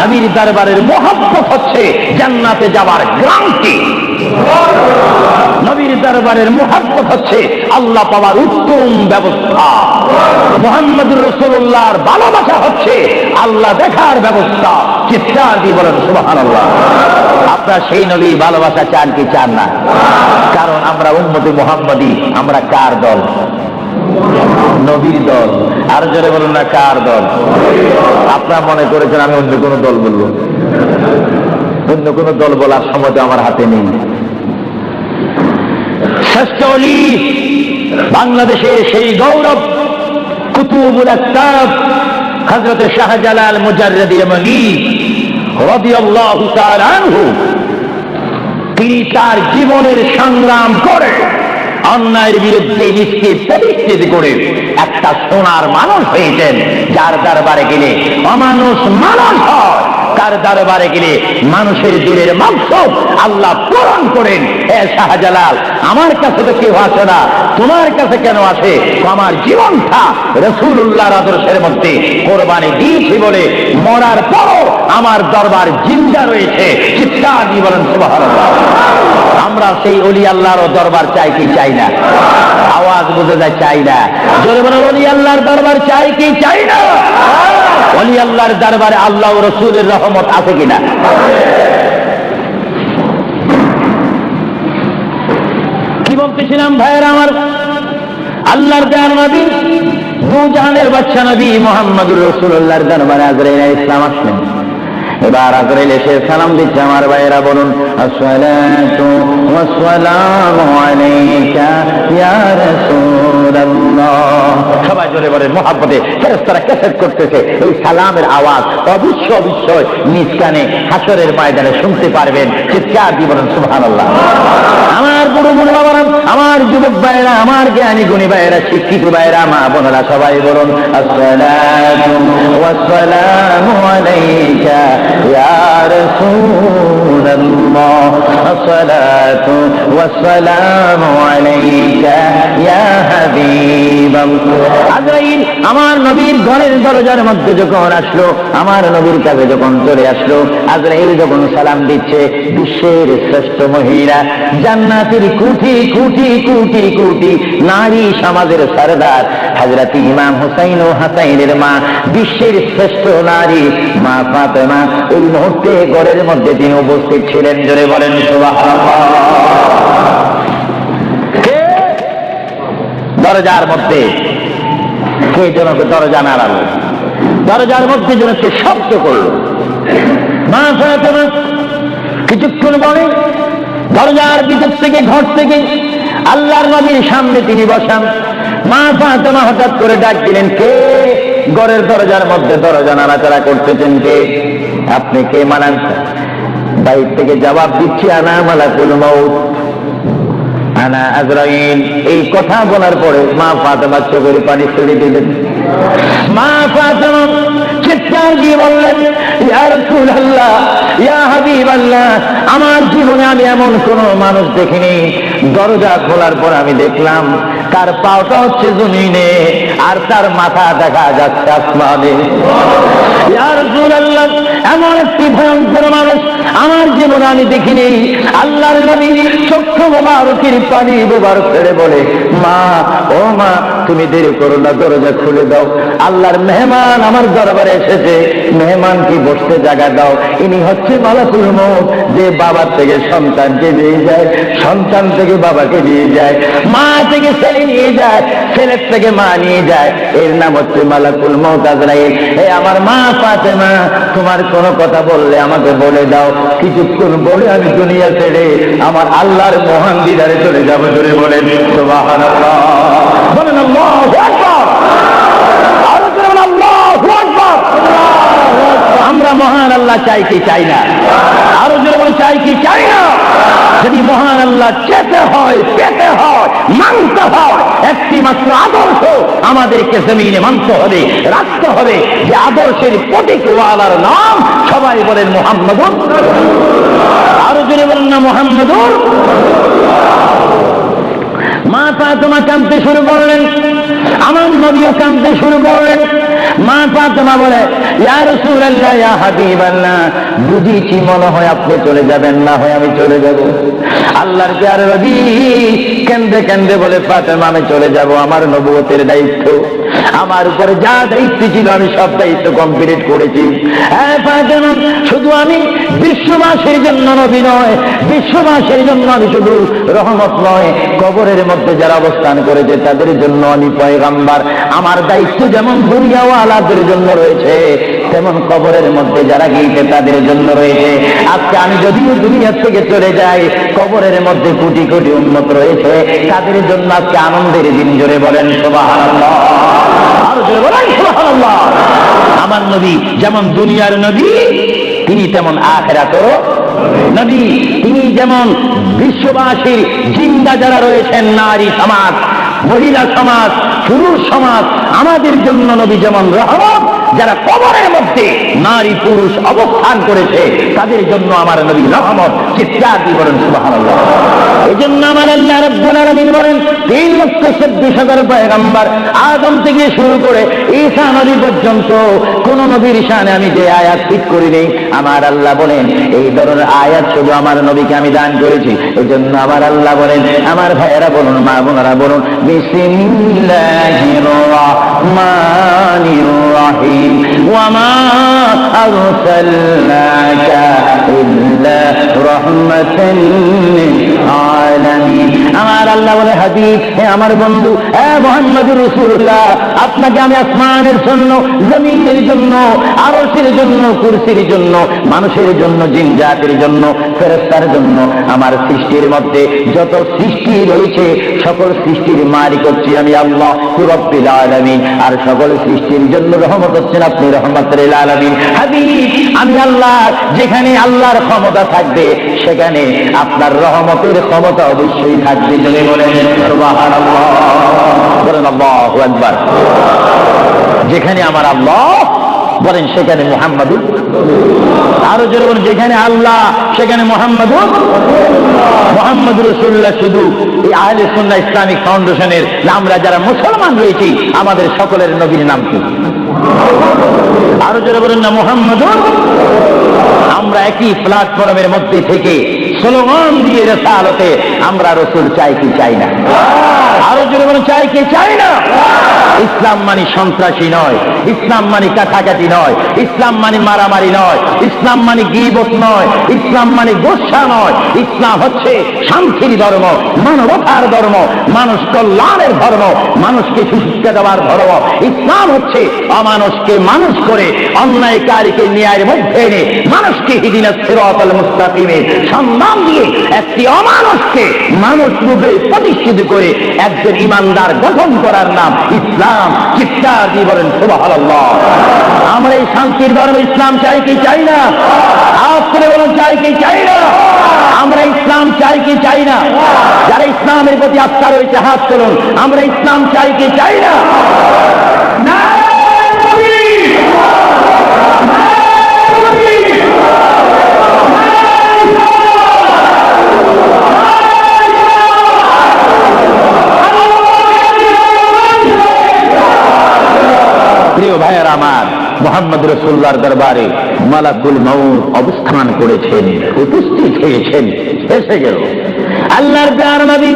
নবীর দরবারের মুহাব্বত হচ্ছে জান্নাতে যাওয়ার গ্যারান্টি। নবীর দরবারের মুহাব্বত হচ্ছে আল্লাহ পাওয়ার উত্তম ব্যবস্থা। মুহাম্মদুর রাসূলুল্লাহর ভালোবাসা হচ্ছে আল্লাহ দেখার ব্যবস্থা। চিৎকার দিয়ে বলেন সুবহানাল্লাহ। আপনারা সেই নবীর ভালোবাসা চান কি চান না? কারণ আমরা উম্মতে মুহাম্মদী। আমরা কার দল? নবীর দল। আর জোরে বলুন না, কার দল? আপনারা মনে করেছেন আমি অন্য কোন দল বলবো? অন্য কোন দল বলার সময় তো আমার হাতে নেই। শ্রেষ্ঠ ওলি, বাংলাদেশের সেই গৌরব কুতুবুল আকতাব হযরত শাহজালাল মুজাররদি ইয়ামানি রাদিয়াল্লাহু তাআলা আনহু, তিনি তার জীবনের সংগ্রাম করে অন্যায়ের বিরুদ্ধে নিজকে প্রতিষ্ঠিত করে একটা সোনার মানুষ হয়েছেন, যার দরবারে গেলে অমানুষ মানুষ হয়, তার দরবারে গেলে মানুষের দিলের মাকসুদ আল্লাহ পূরণ করেন। এ শাহজালাল, আমার কাছে তো কেউ আসে না, তোমার কাছে কেন আসে? আমার জীবনটা রাসূলুল্লাহর আদর্শের মধ্যে কোরবানি দিয়েছি বলে মরার পরও আমার দরবার জিন্দা রয়েছে। চিৎকার দিয়ে বলেন সুবহানাল্লাহ। আমরা সেই ওলি আল্লাহর দরবার চাই কি চাই না? আওয়াজ বুঝে যায়, চাই না। জোরে বলেন, ওলি আল্লাহর দরবার চাই কি চাই না? ওলি আল্লাহর দরবারে আল্লাহ ও রাসূলের রহমত আছে কিনা? কি বলতেছিলাম ভাইয়েরা আমার? আল্লাহর প্রিয় নবী, দু জাহানের বাদশা নবী মুহাম্মদুর রাসূলুল্লাহর দরবারে আজরাইল আলাইহিস সালাম আসলেন। এবার আজরাইল এসে সালাম দিচ্ছে। আমার ভাইয়েরা বলুন, আসসালাতু ওয়াসসালামু আলাইকা ইয়া রাসূলুল্লাহ। সবাই জোরে বলেন মুহাব্বতে। ফেরেশতারা ক্যাসেট করতেছে। এই সালামের আওয়াজ অবশ্যই নিজ কানে হাসরের ময়দানে শুনতে পারবেন। চিৎকার দিয়ে বলেন সুবহানাল্লাহ। আমার বড় বড় বাবারা, আমার যুবক ভাইয়েরা, আমার জ্ঞানী গুণী ভাইয়েরা, শিক্ষিত ভাইয়েরা, মা বোনেরা, সবাই বলুন, আসসালাতু ওয়াসসালামু আলাইকা ইয়া রাসূলুল্লাহ, আসসালাতু ওয়াসসালামু আলাইকা ইয়া হাবিবাল্লাহ। আজরাইল আমার নবীর ঘরের দরজার মধ্যে যখন আসলো, আমার নবীর কাছে যখন চলে আসলো, আজরাইল যখন সালাম দিচ্ছে, বিশ্বের শ্রেষ্ঠ মহিলা, জান্নাতের কোটি কোটি কোটি কোটি নারী সমাজের সরদার হযরত ইমাম হুসাইন ও হাসাইনের মা, বিশ্বের শ্রেষ্ঠ নারী মা ফাতেমা ওই মুহূর্তে ঘরের মধ্যে তিনি উপস্থিত ছিলেন। জোরে বলেন সুবহানাল্লাহ। দরজার মধ্যে কে যেন দরজা নাড়ালো, দরজার মধ্যে যেন সে শব্দ করলো। মা ফাতেমা কিছুক্ষণ পরে দরজার ভিতর থেকে, ঘর থেকে আল্লাহর নবীর সামনে তিনি বসান। মা ফাতেমা হঠাৎ করে ডাক দিলেন, কে ঘরের দরজার মধ্যে দরজা নাড়াচাড়া করতেছেন? কে আপনি? কে মানান? বাইর থেকে জবাব দিচ্ছি, আনা মালাকুল মউত, আনা আজরাইল। এই কথা বলার পরে মা ফাতেমা চোখের পানি ছেড়ে দিলেন। মা ফাতেমা চিৎকার দিয়ে বললেন, ইয়া রাসূলুল্লাহ, ইয়া হাবিবাল্লাহ, আমার জীবনে আমি এমন কোন মানুষ দেখিনি। দরজা খোলার পর আমি দেখলাম তার পাওটা হচ্ছে জমিনে আর তার মাথা দেখা যাচ্ছে আসমানে। ইয়া রাসূলুল্লাহ, এমন একটি ভয়ঙ্কর মানুষ আমার জীবনে আমি দেখিনি। আল্লাহর নবী চক্ষু মোবারকের পানি মোবারক ছেড়ে বলে, মা, ও মা, তুমি দেরি করো না, দরজা খুলে দাও। আল্লাহর মেহমান আমার দরবারে এসেছে, মেহমান কি বসতে জায়গা দাও। ইনি হচ্ছে মালাকুল মউত, যে বাবা থেকে সন্তানকে নিয়ে যায়, সন্তান থেকে বাবাকে নিয়ে যায়, মা থেকে ছেলে নিয়ে যায়, ছেলের থেকে মা নিয়ে যায়। এর নাম হচ্ছে মালাকুল মউত আজরাইল। হে আমার মা ফাতেমা, তোমার কোনো কথা বললে আমাকে বলে দাও, কিছুক্ষণ বলে আমি দুনিয়া ছেড়ে আমার আল্লাহর মহান দিদারে চলে যাবো। ধরে বলেন সুবহানাল্লাহ, বলেন আল্লাহু আকবার, আরো বলেন আল্লাহু আকবার। আমরা মহান আল্লাহ চাই কি চাই না? আরো জোরে বলেন, চাই কি চাই না? যদি মহান আল্লাহ চেতে হয়, পেতে হয়, মানতে হয়, একটি মাত্র আদর্শ আমাদেরকে জমিনে মানতে হবে, রাখতে হবে। যে আদর্শের প্রতীকওয়ালার নাম সবাই বলেন মুহাম্মাদুর। আরো জোরে বলেন না মুহাম্মাদুর। মা ফাতেমা কাঁদতে শুরু করলেন, আমার নবীও কাঁদতে শুরু করলেন। মা ফাতেমা বলে, ইয়া রাসূলুল্লাহ, ইয়া হাবিবাল্লাহ, বুঝিছি মনে হয় আপনি চলে যাবেন, না হয় আমি চলে যাব। আল্লাহর প্যারে নবী কেন্দে কেন্দে বলে, ফাতেমা, আমি চলে যাব, আমার নবুয়তের দায়িত্ব, আমার উপরে যা দায়িত্ব ছিল আমি সব দায়িত্ব কমপ্লিট করেছি। হ্যাঁ ফাতেমা, শুধু আমি বিশ্ববাসীর জন্য নবী নয়, বিশ্ববাসীর জন্য আমি শুধু রহমত নয়, কবরের মধ্যে যারা অবস্থান করেছে তাদের জন্য আমি পয়গাম্বার। আমার দায়িত্ব যেমন দুনিয়াওয়ালাদের জন্য রয়েছে, তেমন কবরের মধ্যে যারা গিয়েছে তাদের জন্য রয়েছে। আজকে আমি যদিও দুনিয়া থেকে চলে যাই, কবরের মধ্যে কোটি কোটি উম্মত রয়েছে, তাদের জন্য আজকে আনন্দের দিন। জোরে বলেন সুবহানাল্লাহ, আর জোরে বলেন সুবহানাল্লাহ। আমার নবী যেমন দুনিয়ার নবী, তিনি তেমন আখিরাতেরও নবী। তিনি যেমন বিশ্ববাসীর জিন্দা যারা রয়েছেন, নারী সমাজ, মহিলা সমাজ, পুরুষ সমাজ, আমাদের জন্য নবী যেমন রহমত, যারা কবরের মধ্যে নারী পুরুষ অবস্থান করেছে তাদের জন্য আমার নবী রহমত। চিৎকার দিয়ে বলেন সুবহানাল্লাহ। এই জন্য আমার আল্লাহ রাব্বুল আলামিন বলেন, 3,24,000 পয়গম্বর আদম থেকে শুরু করে ঈসা নবী পর্যন্ত কোন নবীর শানে আমি যে আয়াত ফিট করি নেই। আমার আল্লাহ বলেন, এই ধরনের আয়াত শুধু আমার নবীকে আমি দান করেছি। এই জন্য আমার আল্লাহ বলেন, আমার ভাইয়েরা বলুন, মা বোনেরা বলুন, বিসমিল্লাহির রাহমানির রাহিম, ওয়া মা আরসালনাকা ইল্লা রাহমাতাল লিল আলামিন। আমার আল্লাহ বলে, হাবিব, হে আমার বন্ধু, হে মুহাম্মদুর রাসূলুল্লাহ, আপনাকে আমি আসমানের জন্য, জমিনের জন্য, আরশের জন্য, কুরসির জন্য, মানুষের জন্য, জিন জাতির জন্য, ফেরেশতার জন্য, আমার সৃষ্টির মধ্যে যত সৃষ্টি রয়েছে সকল সৃষ্টির মালিক হচ্ছি আমি আল্লাহ রাব্বুল আলামিন। আর সকল সৃষ্টির জন্য রহমত হচ্ছেন আপনি রহমাতুল লিল আলামিন। হাবিব, আমি আল্লাহ, যেখানে আল্লাহর ক্ষমতা থাকবে সেখানে আপনার রহমতের ক্ষমতা অবশ্যই থাকবে। যদি বলেন সুবহানাল্লাহ, বলেন আল্লাহু আকবার। যেখানে আমার আল্লাহ বলেন সেখানে মুহাম্মাদুর, আরো জোরে বলেন, যেখানে আল্লাহ সেখানে মুহাম্মাদুর রাসূলুল্লাহ। শুধু এই আহলে সুন্নাহ ইসলামিক ফাউন্ডেশনের আমরা যারা মুসলমান রয়েছি, আমাদের সকলের নবীর নাম কি? আরো জোরে বলেন না মুহাম্মাদুর। আমরা একই প্ল্যাটফর্মের মধ্যে থেকে স্লোগান দিয়ে রিসালাতে আমরা রাসূল চাই কি চাই না? আরো জোরে বলেন, চাই কি চাই না? ইসলাম মানে সন্ত্রাসী নয়, ইসলাম মানে কাটাকাটি নয়, ইসলাম মানে মারামারি নয়, ইসলাম মানে গীবত নয়, ইসলাম মানে গোসা নয়। ইসলাম হচ্ছে শান্তির ধর্ম, মানবতার ধর্ম, মানুষ কল্যাণের ধর্ম, মানুষকে সুশিক্ষা দেওয়ার ধর্ম। ইসলাম হচ্ছে অমানুষকে মানুষ করে, অন্যায়কারীকে ন্যায়ের মধ্যে এনে মানুষকে ইহদিনাস সিরাতাল মুস্তাকিমের সন্ধান দিয়ে একটি অমানুষকে মানুষ রূপে প্রতিষ্ঠিত করে একজন ইমানদার গঠন করার নাম ইসলাম। চিৎকার দিয়ে বলেন সুবহানাল্লাহ। আমরা এই শান্তির ধর্ম ইসলাম চাই কি চাই না? আওয়াজ করে বলেন, চাই কি চাই না? চাই না? যারা ইসলামের প্রতি আস্থা রয়েছে হাত তুলুন। আমরা ইসলাম চাই কি চাই না? প্রিয় ভাইয়ের আমার, মুহাম্মদ রাসূলুল্লাহর দরবারে মালাকুল মউত অবস্থান করেছেন, উপস্থিত হয়েছেন, এসে গেল আল্লাহর প্রিয় নবী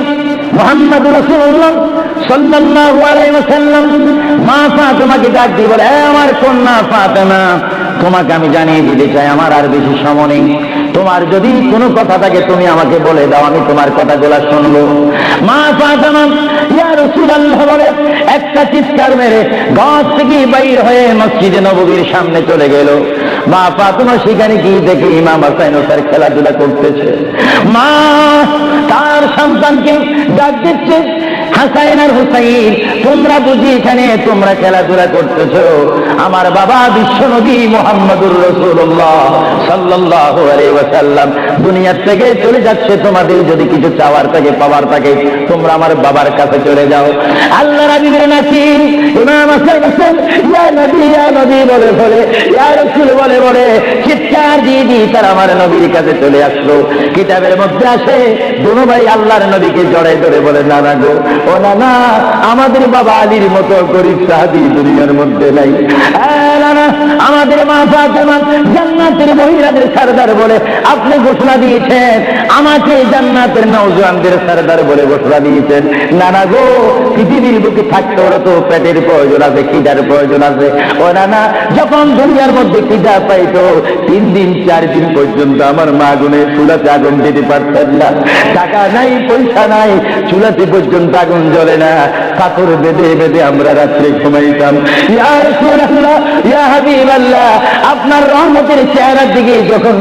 মুহাম্মদ রাসূলুল্লাহ সাল্লাল্লাহু আলাইহি ওয়াসাল্লাম। মা ফাতেমাকে ডাক দিয়ে বলে, আমার কন্যা ফাতেমা, তোমাকে আমি জানিয়ে দিতে চাই আমার আর বেশি সময় নেই। তোমার যদি কোনো কথা থাকে তুমি আমাকে বলে দাও, আমি তোমার কথাগুলো শুনবো। মা ফাতেমা ইয়া রাসূলুল্লাহ বলে একটা চিৎকার মেরে ঘর থেকে বাইর হয়ে মসজিদে নববীর সামনে চলে গেল। মা ফাতেমা সেখানে গিয়ে দেখে ইমাম হাসান ও তার খেলাধুলা করতেছে। মা তার সন্তানকে ডাক দিচ্ছে, হাসান আর হুসাইন, তোমরা বুঝি এখানে তোমরা খেলাধুলা করতেছো? আমার বাবা বিশ্বনবী মুহাম্মদুর রাসূলুল্লাহ সাল্লাল্লাহু আলাইহি ওয়াসাল্লাম দুনিয়া থেকে চলে যাচ্ছে। তোমাদের যদি কিছু চাওয়ার থাকে, পাওয়ার থাকে, তোমরা আমার বাবার কাছে চলে যাও। আল্লাহ নবীর নাসির ইমাম হাসান ইয়া নবী বলে বলে, ইয়া রাসূল বলে বলে চিৎকার দিয়ে দিয়ে তারা আমার নবীর কাছে চলে আসলো। কিতাবের মধ্যে আসে দুনো ভাই আল্লাহর নবীকে জড়াই ধরে বলে, নানা গো, ও নানা, আমাদের বাবা আলীর মতো গরিব সাহাবী দুনিয়ার মধ্যে নাই। নানা, আমাদের মা ফাতেমা জান্নাতের মহিলাদের সরদার বলে আপনি ঘোষণা দিয়েছেন, আমাকে জান্নাতের নওজওয়ানদের সরদার বলে ঘোষণা দিয়েছেন। নানা গো, পৃথিবীর বুকে থাকতে ওরা তো পেটের প্রয়োজন আছে, খিদার প্রয়োজন আছে। ও নানা, যখন দুনিয়ার মধ্যে খিদা পাইতো 3 দিন 4 দিন পর্যন্ত আমার মা গুনে চুলাতে আগুন দিতে পারতেন না। টাকা নাই, পয়সা নাই, চুলাতে পর্যন্ত আগুন জ্বলে না, কাপড় বেঁধে বেঁধে আমরা রাত্রে ঘুমাইতাম। ইয়া রাসূলুল্লাহ, ইয়া হাবিবাল্লাহ, আপনার রহমতের চেহারার দিকে যখন